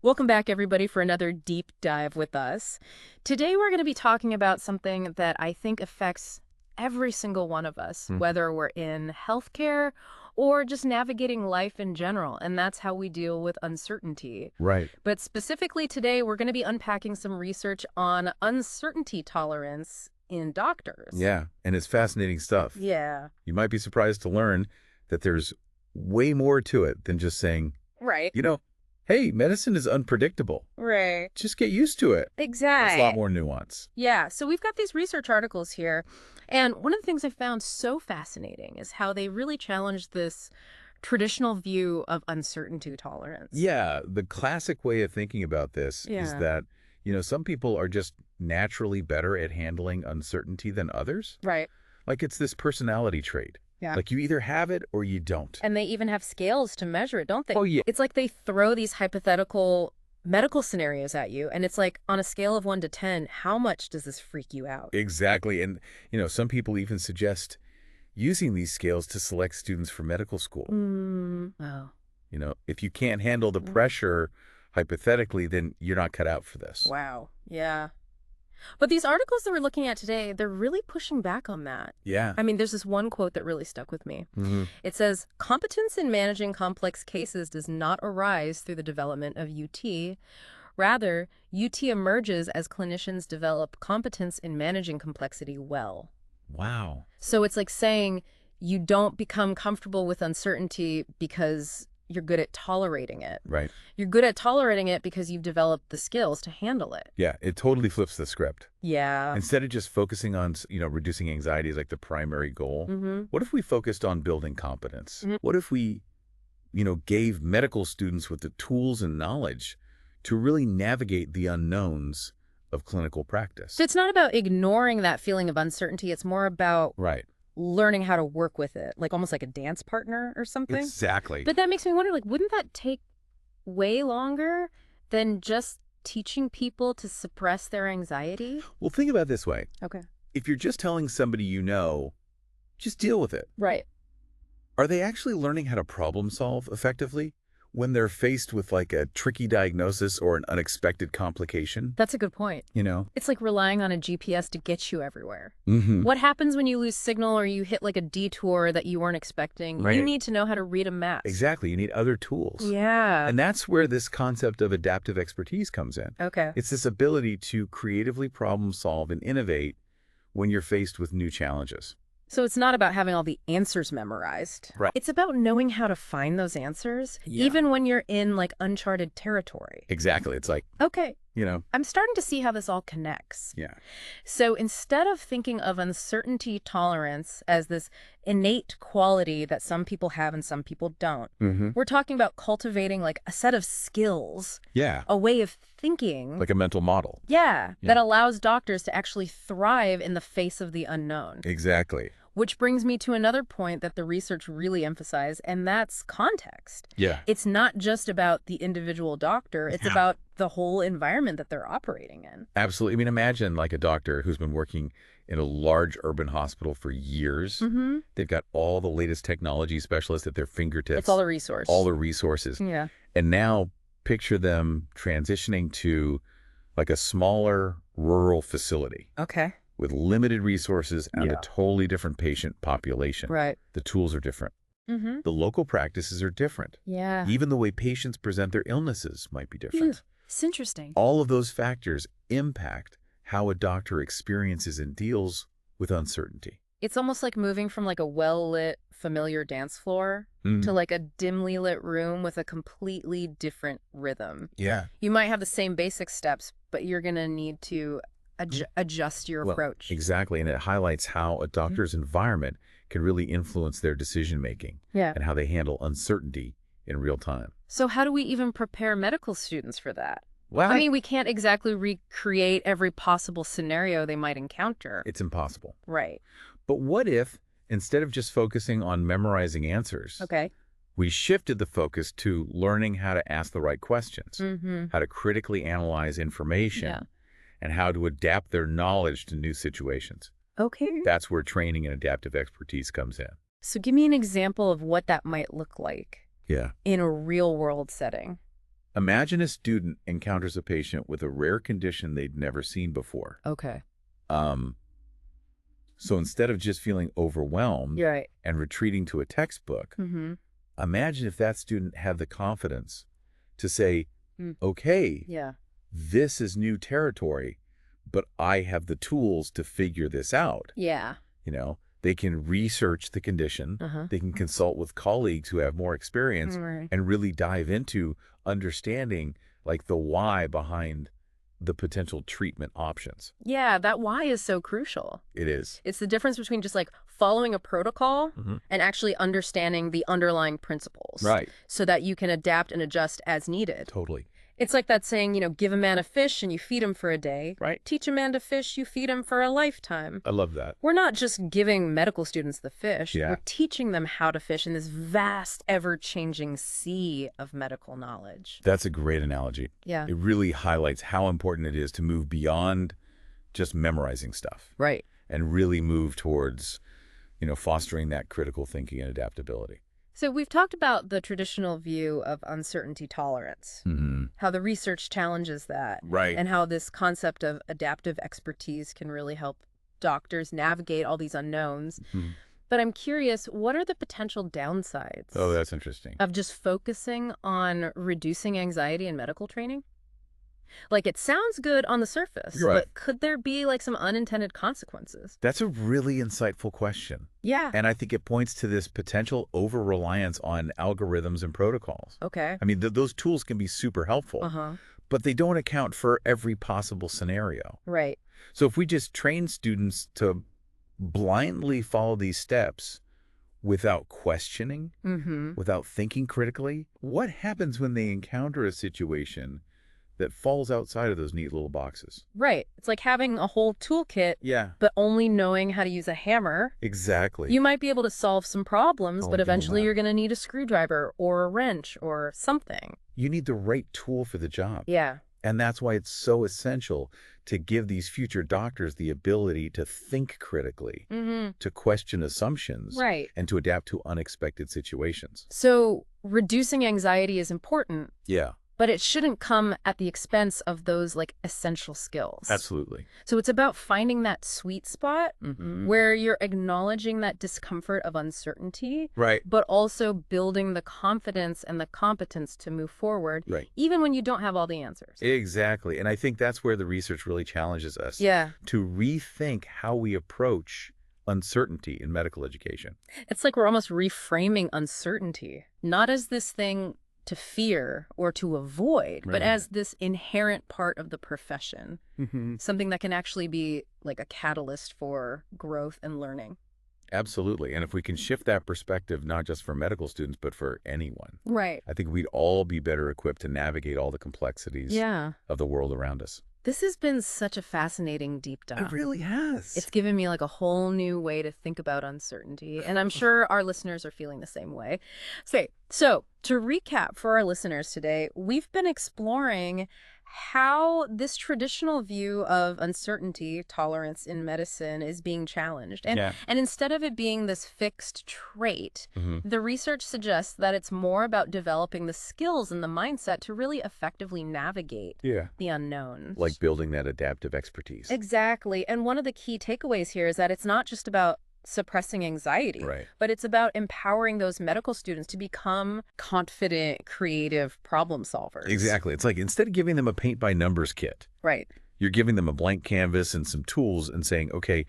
Welcome back, everybody, for another deep dive with us. Today, we're going to be talking about something that I think affects every single one of us, Mhm. whether we're in healthcare or just navigating life in general, and that's how we deal with uncertainty. Right. But specifically today, we're going to be unpacking some research on uncertainty tolerance in doctors. Yeah. And it's fascinating stuff. Yeah. You might be surprised to learn that there's way more to it than just saying, Right. you know, hey, medicine is unpredictable. Right. Just get used to it. There's a lot Exactly. more nuance. Yeah, so we've got these research articles here, and one of the things I found so fascinating is how they really challenge this traditional view of uncertainty tolerance. Yeah. The classic way of thinking about this is Yeah. that, some people are just naturally better at handling uncertainty than others. Right. Like it's this personality trait. Yeah. Like you either have it or you don't. And they even have scales to measure it, don't they? Oh, yeah. It's like they throw these hypothetical medical scenarios at you, and it's like on a scale of 1 to 10, how much does this freak you out? Exactly. And, some people even suggest using these scales to select students for medical school. Oh. If you can't handle the pressure, hypothetically, then you're not cut out for this. Wow. Yeah. But these articles that we're looking at today, they're really pushing back on that. Yeah. I mean, there's this one quote that really stuck with me. Hmm. It says, competence in managing complex cases does not arise through the development of UT. Rather, UT emerges as clinicians develop competence in managing complexity well. Wow. So it's like saying you don't become comfortable with uncertainty because you're good at tolerating it. Right. You're good at tolerating it because you've developed the skills to handle it. Yeah, it totally flips the script. Yeah. Instead of just focusing on, reducing anxiety as like the primary goal, Mm-hmm. what if we focused on building competence? Mhm. What if we, gave medical students with the tools and knowledge to really navigate the unknowns of clinical practice? So it's not about ignoring that feeling of uncertainty. It's more about Right. learning how to work with it, like almost like a dance partner or something. Exactly. But that makes me wonder, like, wouldn't that take way longer than just teaching people to suppress their anxiety? Well, think about it this way. Okay. If you're just telling somebody just deal with it. Right. Are they actually learning how to problem solve effectively when they're faced with like a tricky diagnosis or an unexpected complication? That's a good point. You know? It's like relying on a GPS to get you everywhere. Mm-hmm. What happens when you lose signal or you hit like a detour that you weren't expecting? You Right. need to know how to read a map. Exactly. You need other tools. Yeah. And that's where this concept of adaptive expertise comes in. Okay. It's this ability to creatively problem solve and innovate when you're faced with new challenges. So it's not about having all the answers memorized. Right. It's about knowing how to find those answers, Yeah. even when you're in like uncharted territory. Exactly. It's like, Okay, you know, I'm starting to see how this all connects. yeah. So instead of thinking of uncertainty tolerance as this innate quality that some people have and some people don't, Mm-hmm. we're talking about cultivating like a set of skills, Yeah. a way of thinking. Like a mental model. Yeah, Yeah. that allows doctors to actually thrive in the face of the unknown. Exactly. Which brings me to another point that the research really emphasized, and that's context. Yeah. It's not just about the individual doctor, it's Yeah. about the whole environment that they're operating in. Absolutely. I mean, imagine like a doctor who's been working in a large urban hospital for years. Mm-hmm. They've got all the latest technology specialists at their fingertips. It's all the resource. all the resources. Yeah. And now picture them transitioning to like a smaller rural facility Okay. with limited resources and Yeah. a totally different patient population. Right. The tools are different. Mm-hmm. The local practices are different. Yeah. Even the way patients present their illnesses might be different. It's interesting. All of those factors impact how a doctor experiences and deals with uncertainty. It's almost like moving from like a well-lit, familiar dance floor Mm. to like a dimly lit room with a completely different rhythm. Yeah. You might have the same basic steps, but you're going to need to adjust your Well, approach. exactly. And it highlights how a doctor's environment can really influence their decision making Yeah. and how they handle uncertainty in real time. So how do we even prepare medical students for that? Well, I mean, we can't exactly recreate every possible scenario they might encounter. it's impossible. Right. But what if, instead of just focusing on memorizing answers, Okay. we shifted the focus to learning how to ask the right questions, Mm-hmm. how to critically analyze information, Yeah. and how to adapt their knowledge to new situations? Okay. That's where training and adaptive expertise comes in. So give me an example of what that might look like Yeah. in a real world setting. Imagine a student encounters a patient with a rare condition they'd never seen before. Okay. Um, so instead of just feeling overwhelmed You're right. and retreating to a textbook, Mm-hmm. imagine if that student had the confidence to say, okay, Yeah. this is new territory, but I have the tools to figure this out. Yeah. You know, they can research the condition, Uh-huh. they can consult with colleagues who have more experience Right. and really dive into understanding like the why behind the potential treatment options. Yeah, that why is so crucial. It is. It's the difference between just like following a protocol Mhm. and actually understanding the underlying principles. Right. So that you can adapt and adjust as needed. Totally. It's like that saying, give a man a fish and you feed him for a day. Right. Teach a man to fish, you feed him for a lifetime. I love that. We're not just giving medical students the fish. Yeah. We're teaching them how to fish in this vast, ever-changing sea of medical knowledge. That's a great analogy. Yeah. It really highlights how important it is to move beyond just memorizing stuff Right. and really move towards, fostering that critical thinking and adaptability. So we've talked about the traditional view of uncertainty tolerance, how the research challenges that, Right. and how this concept of adaptive expertise can really help doctors navigate all these unknowns. Mhm. But I'm curious, what are the potential downsides Oh, that's interesting. of just focusing on reducing anxiety in medical training? Like, it sounds good on the surface, You're right. but could there be like some unintended consequences? That's a really insightful question. Yeah. And I think it points to this potential over-reliance on algorithms and protocols. Okay. I mean, those tools can be super helpful, Uh-huh. but they don't account for every possible scenario. Right. So if we just train students to blindly follow these steps without questioning, Mm-hmm. without thinking critically, what happens when they encounter a situation that falls outside of those neat little boxes? Right. It's like having a whole toolkit, Yeah, but only knowing how to use a hammer. exactly. You might be able to solve some problems, Oh, but you eventually will. you're going to need a screwdriver or a wrench or something. You need the right tool for the job. Yeah. And that's why it's so essential to give these future doctors the ability to think critically, Mm-hmm. to question assumptions, Right. and to adapt to unexpected situations. So reducing anxiety is important, Yeah, but it shouldn't come at the expense of those like essential skills. absolutely. So it's about finding that sweet spot Mm-hmm. where you're acknowledging that discomfort of uncertainty, Right, but also building the confidence and the competence to move forward, right. even when you don't have all the answers. Exactly. And I think that's where the research really challenges us Yeah. to rethink how we approach uncertainty in medical education. It's like we're almost reframing uncertainty, not as this thing to fear or to avoid, but Right. as this inherent part of the profession, Mm-hmm. something that can actually be like a catalyst for growth and learning. Absolutely. And if we can shift that perspective, not just for medical students, but for anyone, Right. I think we'd all be better equipped to navigate all the complexities Yeah. of the world around us. This has been such a fascinating deep dive. It really has. It's given me like a whole new way to think about uncertainty, and I'm sure our listeners are feeling the same way. So to recap for our listeners today, we've been exploring how this traditional view of uncertainty tolerance in medicine is being challenged. And instead of it being this fixed trait, the research suggests that it's more about developing the skills and the mindset to really effectively navigate the unknowns. Like building that adaptive expertise. Exactly. And one of the key takeaways here is that it's not just about suppressing anxiety, Right. but it's about empowering those medical students to become confident, creative problem solvers. Exactly. It's like instead of giving them a paint by numbers kit, Right. you're giving them a blank canvas and some tools and saying, okay,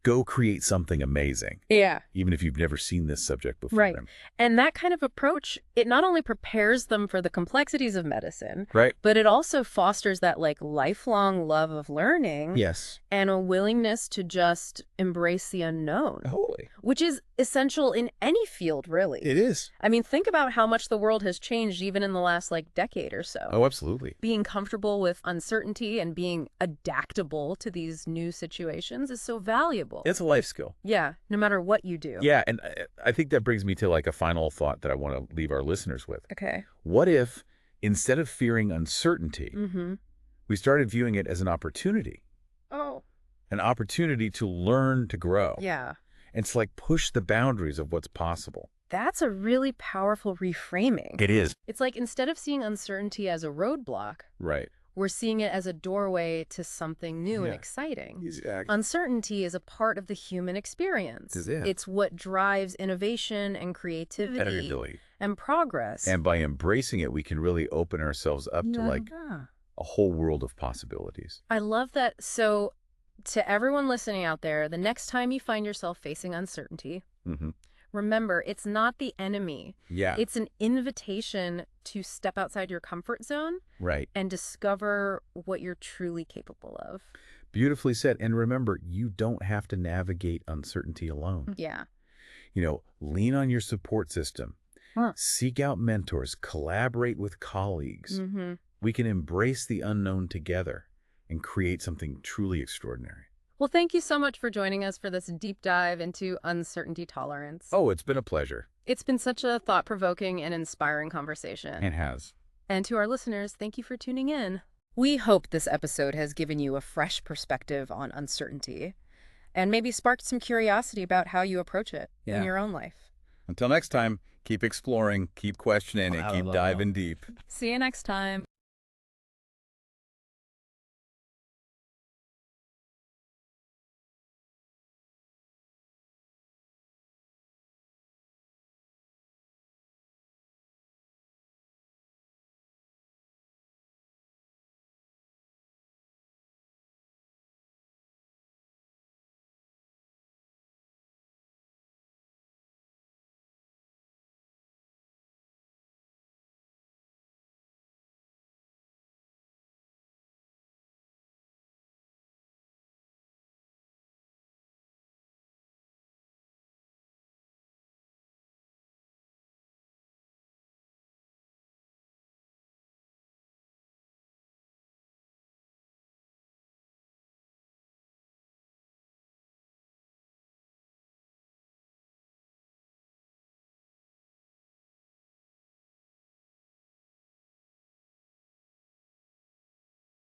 go create something amazing, Yeah. even if you've never seen this subject before. Right. And that kind of approach, it not only prepares them for the complexities of medicine, Right. but it also fosters that like lifelong love of learning Yes. and a willingness to just embrace the unknown, Totally. which is essential in any field, really. It is. I mean, think about how much the world has changed even in the last like decade or so. Oh, absolutely. Being comfortable with uncertainty and being adaptable to these new situations is so valuable. It's a life skill. Yeah, no matter what you do. Yeah, and I think that brings me to like a final thought that I want to leave our listeners with. Okay. What if instead of fearing uncertainty, Mm-hmm. we started viewing it as an opportunity to learn, to grow, Yeah. and to like push the boundaries of what's possible? That's a really powerful reframing. It is. It's like instead of seeing uncertainty as a roadblock, Right. we're seeing it as a doorway to something new and Yeah. exciting. Exactly. Uncertainty is a part of the human experience. This is it. It's what drives innovation and creativity and progress. And by embracing it, we can really open ourselves up to a whole world of possibilities. I love that. So, to everyone listening out there, the next time you find yourself facing uncertainty, Mm-hmm. remember, it's not the enemy. Yeah. It's an invitation to step outside your comfort zone Right. and discover what you're truly capable of. Beautifully said. And remember, you don't have to navigate uncertainty alone. Yeah. Lean on your support system. Huh. Seek out mentors. Collaborate with colleagues. Mm-hmm. We can embrace the unknown together and create something truly extraordinary. Well, thank you so much for joining us for this deep dive into uncertainty tolerance. Oh, it's been a pleasure. It's been such a thought-provoking and inspiring conversation. It has. And to our listeners, thank you for tuning in. We hope this episode has given you a fresh perspective on uncertainty and maybe sparked some curiosity about how you approach it in your own life. Until next time, keep exploring, keep questioning, and keep diving deep. See you next time.